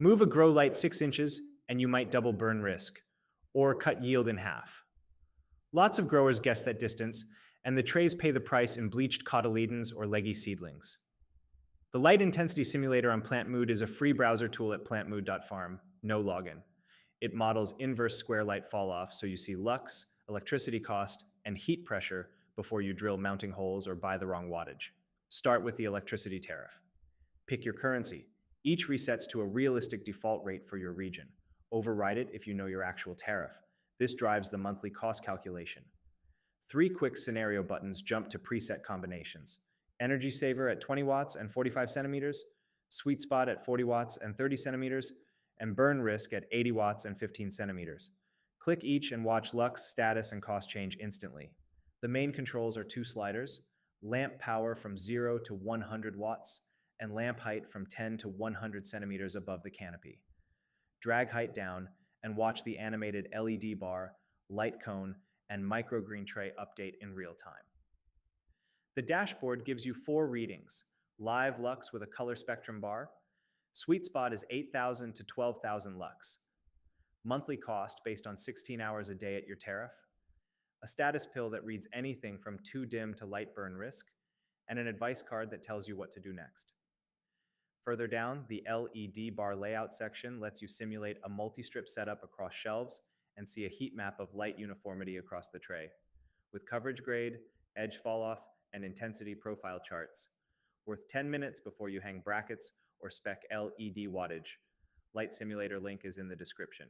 Move a grow light 6 inches and you might double burn risk, or cut yield in half. Lots of growers guess that distance, and the trays pay the price in bleached cotyledons or leggy seedlings. The Light Intensity Simulator on PlantMood is a free browser tool at plantmood.farm, no login. It models inverse square light falloff so you see lux, electricity cost, and heat pressure before you drill mounting holes or buy the wrong wattage. Start with the electricity tariff. Pick your currency. Each resets to a realistic default rate for your region. Override it if you know your actual tariff. This drives the monthly cost calculation. 3 quick scenario buttons jump to preset combinations. Energy saver at 20 watts and 45 centimeters, sweet spot at 40 watts and 30 centimeters, and burn risk at 80 watts and 15 centimeters. Click each and watch lux, status, and cost change instantly. The main controls are 2 sliders: lamp power from 0 to 100 watts, and lamp height from 10 to 100 centimeters above the canopy. Drag height down and watch the animated LED bar, light cone, and microgreen tray update in real time. The dashboard gives you 4 readings: live lux with a color spectrum bar, sweet spot is 8,000 to 12,000 lux, monthly cost based on 16 hours a day at your tariff, a status pill that reads anything from too dim to light burn risk, and an advice card that tells you what to do next. Further down, the LED bar layout section lets you simulate a multi-strip setup across shelves and see a heat map of light uniformity across the tray, with coverage grade, edge falloff, and intensity profile charts. Worth 10 minutes before you hang brackets or spec LED wattage. Light simulator link is in the description.